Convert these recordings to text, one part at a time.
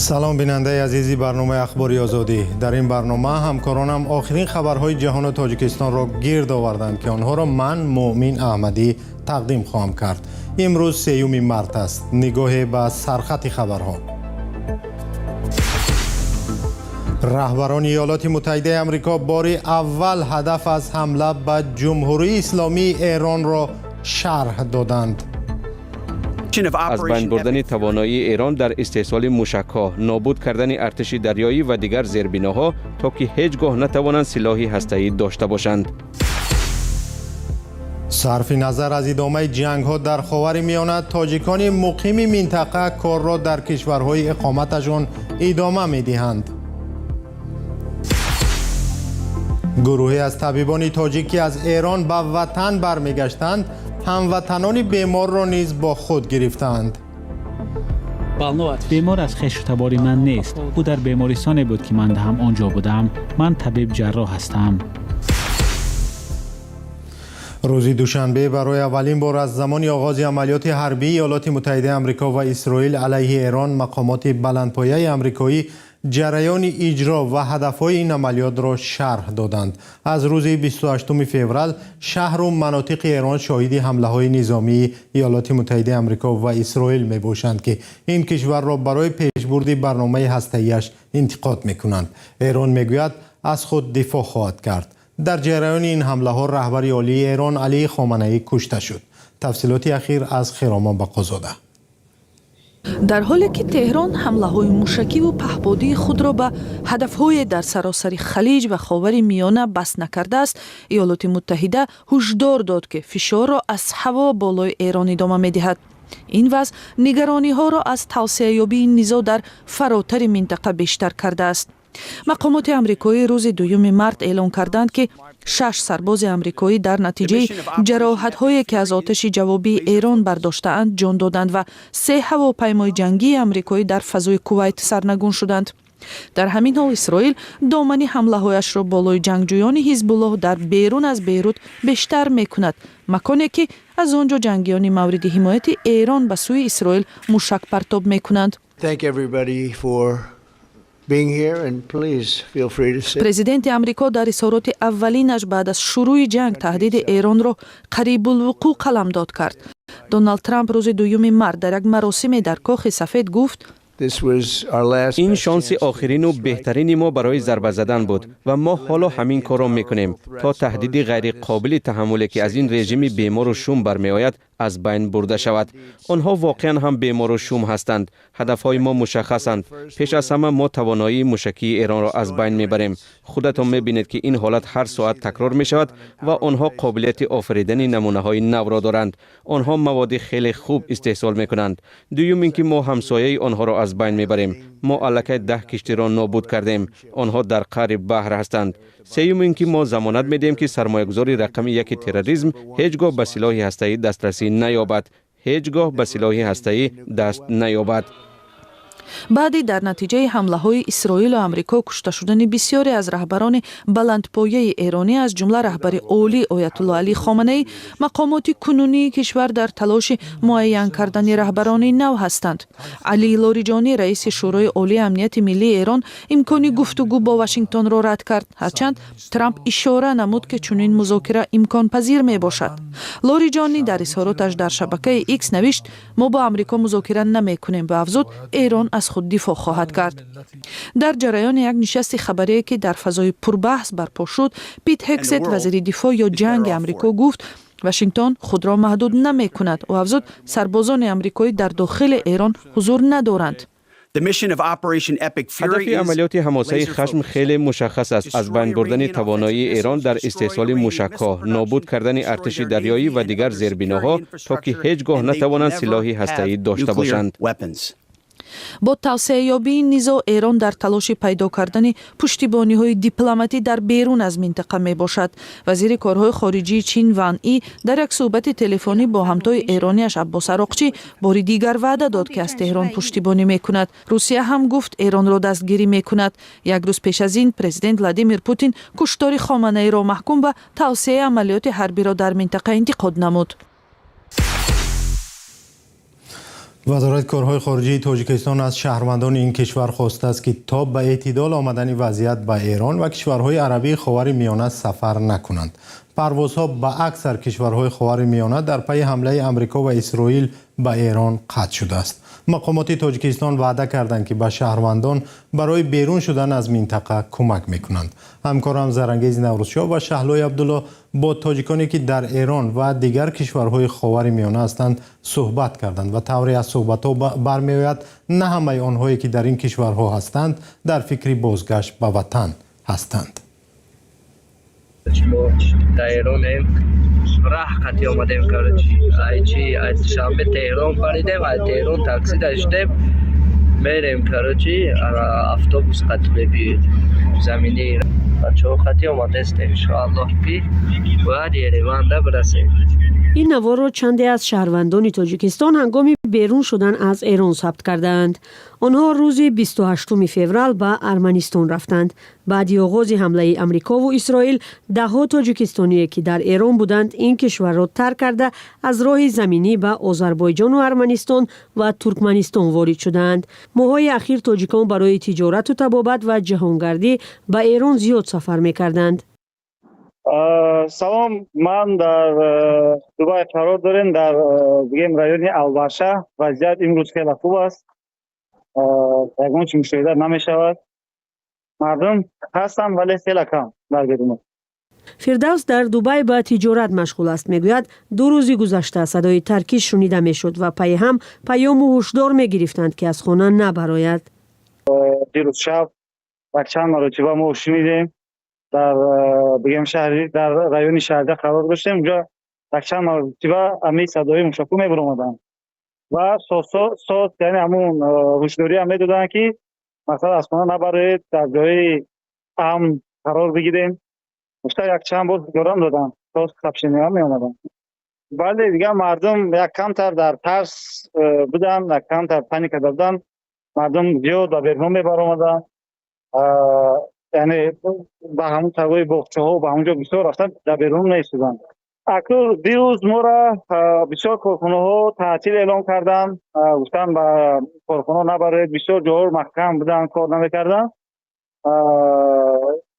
سلام بیننده عزیزی برنامه اخباری آزادی. در این برنامه همکارانم آخرین خبرهای جهان و تاجیکستان را گرد آوردند که آنها را من مؤمن احمدی تقدیم خواهم کرد. امروز 3 مارس است. نگاه به سرخط خبرها. رهبران ایالات متحده آمریکا بار اول هدف از حمله به جمهوری اسلامی ایران را شرح دادند. از بین بردن توانایی ایران در استحصال موشک‌ها، نابود کردن ارتش دریایی و دیگر زیربناها تا که هیچگاه نتوانند سلاح هسته‌ای داشته باشند. صرف نظر از ادامه جنگ‌ها در خاورمیانه، تاجیکان مقیم منطقه کار را در کشورهای اقامتشان ادامه می‌دهند. گروهی از طبیبان تاجیک که از ایران به وطن برمیگشتند، هموطنان بیمار را نیز با خود گرفتند. بیمار از خویشتباری من نیست. او در بیمارستانی بود که من هم آنجا بودم. من طبیب جراح هستم. روز دوشنبه برای اولین بار از زمان آغاز عملیات حربی ایالات متحده آمریکا و اسرائیل علیه ایران، مقامات بلندپایه آمریکایی جریان اجرا و هدفهای این عملیات را شرح دادند. از روز 28 فوریه شهر و مناطق ایران شاهد حمله‌های نظامی ایالات متحده آمریکا و اسرائیل میباشند که این کشور را برای پیشبرد برنامه هسته‌ایش انتقاد میکنند. ایران میگوید از خود دفاع خواهد کرد. در جریان این حمله‌ها رهبر عالی ایران علی خامنه‌ای کشته شد. تفصیلات اخیر از خرامان بقازاده. در حالی که تهران حمله‌های موشکی و پهپادی خود را به هدف‌های در سراسر خلیج و خاورمیانه بس نکرده است، ایالات متحده هشدار داد که فشار را از هوا بالای ایران ادامه می‌دهد. این وضع نگرانی‌ها را از توسعه‌یابی این نزاع در فراتر منطقه بیشتر کرده است. مقامات آمریکایی روز 2 مارس اعلام کردند که 6 سرباز آمریکایی در نتیجه جراحت‌هایی که از آتش جوابی ایران برداشته‌اند جان دادند و 3 هواپیمای جنگی آمریکایی در فضای کویت سرنگون شدند. در همین حال اسرائیل دامنی حمله‌هایش را بالای جنگجویان حزب الله در بیرون از بیروت بیشتر می‌کند، مکانی که از آنجا جنگیان مورد حمایت ایران به سوی اسرائیل موشک پرتاب می‌کنند. پرزیدنت آمریکا در اظهارات اولینش بعد از شروع جنگ تهدید ایران را قریب الوقوع قلمداد کرد. دونالد ترامپ روز 2 مارس در یک مراسم در کاخ سفید گفت: این شانس آخرین و بهترین ما برای ضربه زدن بود و ما حالا همین کار را میکنیم تا تهدید غیر قابل تحملی که از این رژیم بیمار و شوم برمی آید از بین برده شود. آنها واقعا هم بیمار و شوم هستند. هدفهای ما مشخصند. پیش از همه ما توانایی موشکی ایران را از بین میبریم. خودتان میبینید که این حالت هر ساعت تکرار می شود و آنها قابلیت آفریدن نمونه های نو را دارند. آنها مواد خیلی خوب استحصال میکنند. دوم اینکه ما همسایه آنها را از بین میبریم. ما الکی 10 کشتی را نابود کردیم. آنها در قعر بحر هستند. سوم اینکه ما ضمانت میدیم که سرمایه‌گذاری رقم 1 تروریسم هیچگاه به سلاح هسته‌ای دسترسی نیابد. هیچگاه به سلاح هسته‌ای دست نیابد. بعدی در نتیجه حمله‌های اسرائیل و آمریکا کشته شدن بسیاری از رهبران بلندپایه ایرانی از جمله رهبر عالی آیت الله علی خامنه‌ای، مقامات کنونی کشور در تلاش معین کردن رهبران نو هستند. علی لاریجانی رئیس شورای عالی امنیت ملی ایران امکان گفتگو با واشنگتن را رد کرد، هرچند ترامپ اشاره نمود که چنین مذاکره امکان پذیر می باشد. لاریجانی در اظهاراتش در شبکه ایکس نوشت: ما با آمریکا مذاکره نمی کنیم و افزود ایران از خود دفاع خواهد کرد. در جریان یک نشست خبری که در فضای پربحث برپا شد، پیت هگست وزیر دفاع یا جنگ آمریکا گفت واشنگتن خود را محدود نمی کند و افزود سربازان آمریکایی در داخل ایران حضور ندارند. هدف عملیات حماسه خشم خیلی مشخص است: از بین بردن توانایی ایران در استحصال موشک‌ها، نابود کردن ارتش دریایی و دیگر زیربناها تا که هیچگاه نتوانند سلاح هسته‌ای داشته باشند. با توسعه یابی این نزاع ایران در تلاش پیدا کردن پشتیبانی‌های دیپلماتی در بیرون از منطقه می باشد. وزیر کارهای خارجی چین وان ای در یک صحبت تلفنی با همتای ایرانیش عباس عراقچی بار دیگر وعده داد که از تهران پشتیبانی می کند. روسیه هم گفت ایران را دستگیری می کند. یک روز پیش از این پرزیدنت ولادیمیر پوتین کشتار خامنه‌ای را محکوم و توسعه عملیات حربی را در منطقه انتقاد نمود. وزارت کارهای خارجه تاجیکستان از شهروندان این کشور خواسته است که تا به اعتدال آمدن وضعیت به ایران و کشورهای عربی خاور میانه سفر نکنند. پروازها به اکثر کشورهای خاور میانه در پی حمله آمریکا و اسرائیل به ایران قطع شده است. مقامات تاجیکستان وعده کردند که به شهروندان برای بیرون شدن از منطقه کمک میکنند. همکارم زرنگیز نوروزشاه و شهلای عبدالله با تاجیکانی که در ایران و دیگر کشورهای خاور میانه هستند صحبت کردند و طوری از صحبت‌ها برمی‌آید نه همه آنهایی که در این کشورها هستند در فکر بازگشت به وطن هستند. ما در ایران راه قطعی آمدیم کراچی. از شنبه تهران پریدیم، از تهران تاکسی داشتیم میریم کراچی. اتوبوس قطعی بی زمینی بچه ها قطعی آمده است انشاءالله که باید یریوان برسیم. این نوار را چندی از شهروندان تاجیکستان هنگام بیرون شدن از ایران ثبت کردند. آنها روز 28 فوریه به ارمنستان رفتند. بعد آغاز حمله آمریکا و اسرائیل دهها تاجیکستانی که در ایران بودند این کشور را ترک کرده از راه زمینی به آذربایجان و ارمنستان و ترکمنستان وارد شدند. ماه‌های اخیر تاجیکان برای تجارت و طبابت و جهانگردی به ایران زیاد سفر می‌کردند. سلام، من در دبی قرار داریم در رایون البرشه. وضعیت امروز خیلی خوب است، یگانچه مشاهده نمی شود. مردم هستن ولی خیلی کم در بیرون. فردوس در دبی با تجارت مشغول است. میگوید 2 روز گذشته صدای ترکی شنیده میشد و پی هم پیام و هشدار میگرفتند که از خانه نبراید. دیروز شب یک چند مرتبه ما شنیدیم در بگم شهری در رایون شهرده قرار داشتیم. اونجا یک چند مرتبه امی صدای موشک‌ها میبرآمدند و ساز یعنی همون هشداری هم میدادن که مثلا از خانه نبرید، در جای امن قرار بگیریم. بیشتر یک چند بار هشدارم دادن، ساز خفشینی هم میامدن. ولی دیگه مردم یک کمتر در ترس بودن، یک کمتر پانیک دادن. مردم زیاد به بیرون میبرآمدن، یعنی به همون طرفای باغچه‌ها و به همونجا بسیار رفتن، در بیرون نیستن. اکنون دیروز ما را بسیار کارخانه‌ها تعطیل اعلام کردن، گفتن به کارخانه نبرید. بسیار جاها محکم بودن، کار نمی‌کردن.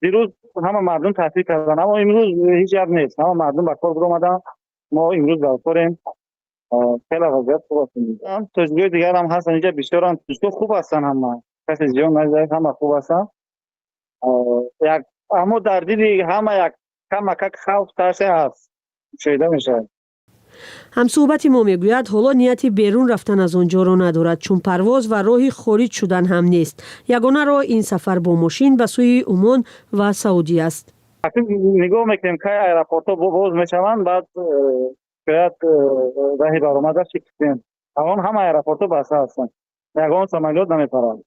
دیروز همه مردم تعطیل کردن، اما امروز هیچ جب نیست، همه مردم به کار برآمدن. ما امروز در کاریم. خیلی وضعیت خوب است. تجربه دیگر هم هستن اینجا، بسیار هم خوب هستن، همه کسی زیان نزدیک، همه خوب هستن. اما در دیدی همه یک کمک خوف ترس هست شایده میشه. همصحبت ما میگوید حالا نیتی بیرون رفتن از آنجا را ندارد، چون پرواز و راهی خارج شدن هم نیست. یگانه راه این سفر با ماشین به سوی عمان و سعودی است. نگاه میکنیم که ایرپورت‌ها باز میشوند، بعد شاید راهی برآمده شکستیم. الان همه ایرپورت‌ها بسته هستند، یگان سامانیات نمیپرند.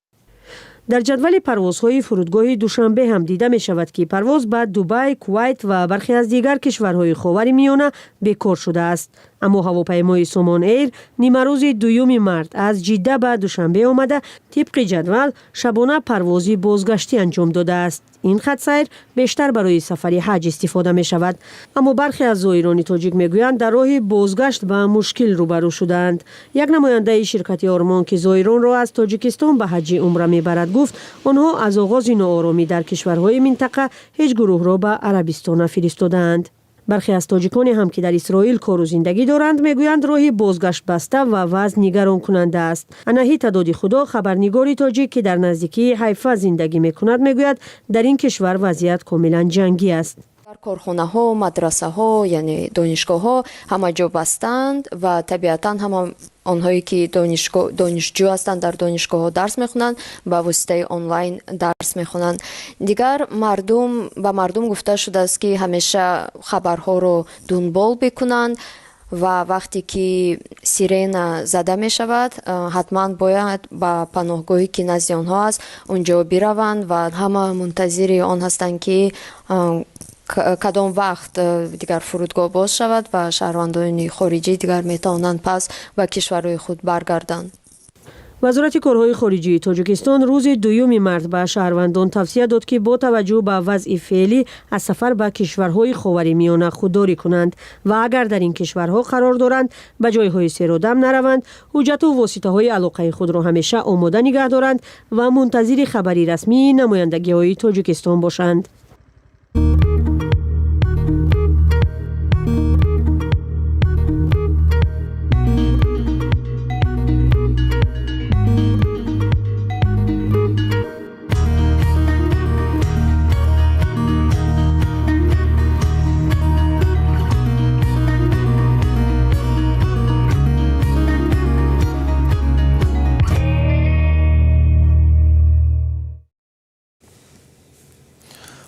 در جدول پروازهای فرودگاه دوشنبه هم دیده می شود که پرواز به دبی، کویت و برخی از دیگر کشورهای خاور میانه بیکار شده است. اما هواپیمای سامان ایر نیمه روز 2 مارس از جده به دوشنبه آمده طبق جدول شبانه پروازی بازگشتی انجام داده است. این خط سیر بیشتر برای سفر حج استفاده می شود. اما برخی از زائران تاجیک می گویند در راه بازگشت به مشکل روبرو شدند. یک نماینده شرکت آرمان که زائران را از تاجیکستان به حج عمره می برد گفت آنها از آغاز ناآرامی در کشورهای منطقه هیچ گروه را به عربستان فرستادند. برخی از تاجیکان هم که در اسرائیل کار و زندگی دارند میگویند راه بازگشت بسته و وضع نگران کننده است. اناهی تعدادی خدا خبرنگاری تاجیک که در نزدیکی حیفا زندگی میکند میگوید در این کشور وضعیت کاملا جنگی است. کارخانه‌ها، مدرسه‌ها یعنی دانشگاه‌ها همه جا بستند و طبیعتاً هم آنهایی که دانشجو هستند در دانشگاه‌ها درس می‌خوانند به واسطه آنلاین درس می‌خوانند. دیگر مردم گفته شده است که همیشه خبرها رو دنبال بکنند و وقتی که سیرین زده می شود حتما باید به پناهگاهی که نزد آنها است اونجا بروند و همه منتظر آن هستند که کدام وقت دیگر فرودگاه باز شود و شهروندان خارجی دیگر می توانند پس به کشورهای خود برگردند. وزارت کارهای خارجی تاجیکستان روز 2 مارس به شهروندان توصیه داد که با توجه به وضع فعلی از سفر به کشورهای خاورمیانه خودداری کنند و اگر در این کشورها قرار دارند به جایهای سیر و دم نروند، حجت و واسطه های علاقه خود را همیشه آماده نگه دارند و منتظر خبری رسمی نمایندگی های تاجیکستان باشند.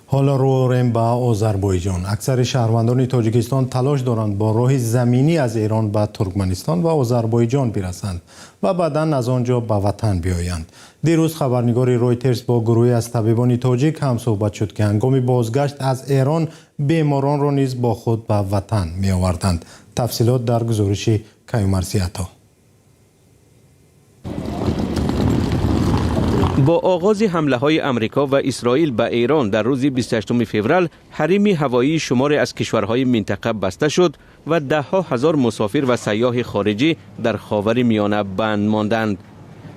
حالا رو ریم به آذربایجان. اکثر شهروندان تاجیکستان تلاش دارند با راه زمینی از ایران به ترکمنستان و آذربایجان برسند و بعداً از آنجا به وطن بیایند. دیروز خبرنگار رویترز با گروهی از طبیبان تاجیک هم صحبت شد که هنگام بازگشت از ایران بیماران را نیز با خود به وطن می آوردند. تفصیلات در گزارش کیومرثی عطا. با آغاز حمله های امریکا و اسرائیل به ایران در روز 28 فوریه، حریم هوایی شماری از کشورهای منطقه بسته شد و ده ها هزار مسافر و سیاح خارجی در خاورمیانه بند ماندند.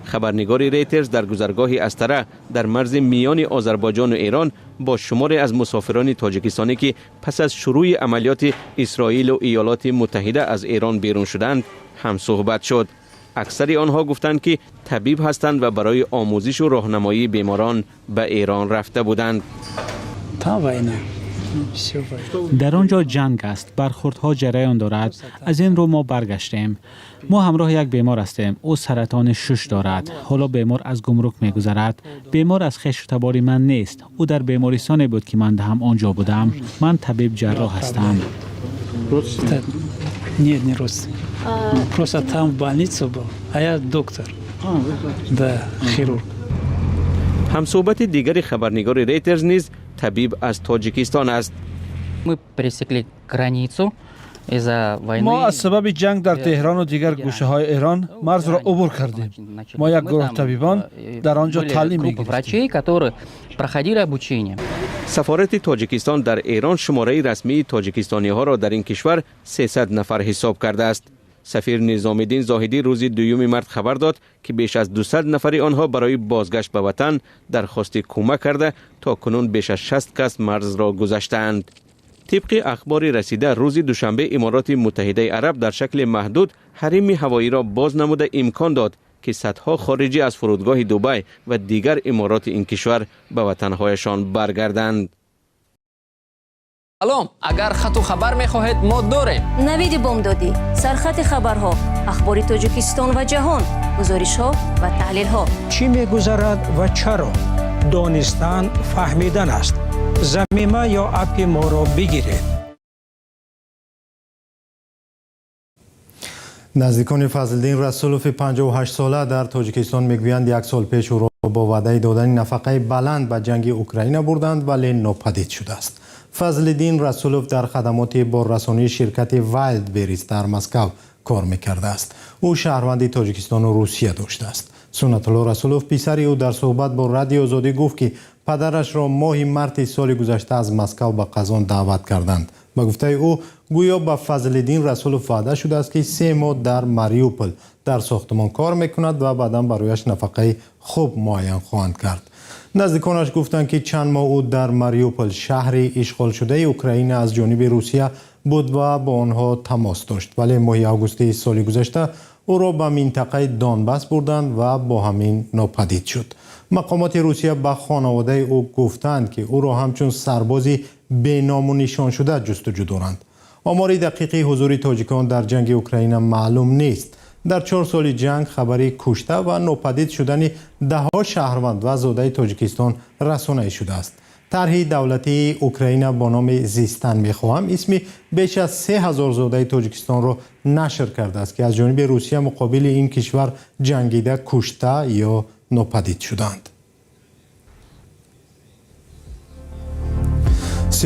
خبرنگار رویترز در گذرگاه استره در مرز میان آذربایجان و ایران با شماری از مسافران تاجیکستانی که پس از شروع عملیات اسرائیل و ایالات متحده از ایران بیرون شدند هم صحبت شد. اکثر آنها گفتند که طبیب هستند و برای آموزش و راهنمایی بیماران به ایران رفته بودند. در آنجا جنگ است، برخوردها جریان دارد. از این رو ما برگشتیم. ما همراه یک بیمار هستیم. او سرطان شش دارد. حالا بیمار از گمرک میگذرد. بیمار از خویش و تبار من نیست. او در بیمارستانی بود که من هم آنجا بودم. من طبیب جراح هستم. Нет, не родственник. Просто там в больнице был, а я доктор. Да, хирург. همصحبت دیگر خبرنگار رویترز نیز طبیب از تاجیکستان است. Мы пересекли границу из-за войны. ما از سبب جنگ در تهران و دیگر گوشه های ایران مرز را عبور کردیم. ما یک گروه طبیبان در آنجا تعلیم می‌گرفتیم. سفارت تاجیکستان در ایران شماره رسمی تاجیکستانی ها را در این کشور 300 نفر حساب کرده است. سفیر نظامی‌الدین زاهدی روز 2 مارس خبر داد که بیش از 200 نفر آنها برای بازگشت به وطن درخواست کمک کرده تا کنون بیش از 60 کس مرز را گذشتند. طبق اخبار رسیده روز دوشنبه امارات متحده عرب در شکل محدود حریم هوایی را باز نموده امکان داد که صدها خارجی از فرودگاه دبی و دیگر امارات این کشور به وطنهایشان برگردند. سلام، اگر خط و خبر می‌خواهید ما داریم. نوید بامدادی، سرخط خبرها، اخبار تاجیکستان و جهان، گزارش‌ها و تحلیل‌ها. چی می‌گذرد و چرا؟ دانستن فهمیدن است. ضمیمه یا اپ ما را بگیرید. نزدیکان فضل‌الدین رسولوف 58 ساله در تاجیکستان میگویند یک سال پیش او را با وعده دادن نفقه بلند به جنگ اوکراین بردند ولی ناپدید شده است. فضل‌الدین رسولوف در خدمات باررسانی شرکت وایلد بریز در مسکو کار میکرده است. او شهروندی تاجیکستان و روسیه داشته است. سنت الله رسولوف پسر او در صحبت با رادیو آزادی گفت که پدرش را ماه مارس سال گذشته از مسکو به قزان دعوت کردند. به گفته او گویا به فضل‌الدین رسولوف وعده شده است که 3 ماه در ماریوپل در ساختمان کار میکند و بعدا برایش نفقه خوب معین خواهند کرد. نزدیکانش گفتند که چند ماه او در ماریوپل شهری اشغال شده اوکراین از جانب روسیه بود و با آنها تماس داشت، ولی ماه آگوست سال گذشته او را به منطقه دانباس بردند و با همین ناپدید شد. مقامات روسیه به خانواده او گفتند که او را همچون سربازی به نام و نشان شده جستجو دارند. آمار دقیقی حضور تاجیکان در جنگ اوکراین معلوم نیست. در 4 سال جنگ خبری کشته و ناپدید شدن ده‌ها شهروند و زاده تاجیکستان رسانه‌ای شده است. طرح دولتی اوکراین با نام زیستن میخواهم اسم بیش از 3000 زاده تاجیکستان را نشر کرده است که از جانب روسیه مقابل این کشور جنگیده، کشته یا ناپدید شدند.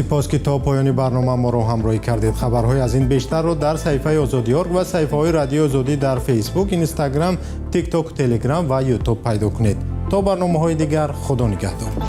سپاس که تا پایان برنامه ما رو همراهی کردید. خبرهای از این بیشتر رو در صفحه آزادی‌ارگ و صفحه‌های رادیو آزادی در فیسبوک، اینستاگرام، تیک توک، تلگرام و یوتیوب پیدا کنید. تا برنامه‌های دیگر، خدا نگهدار.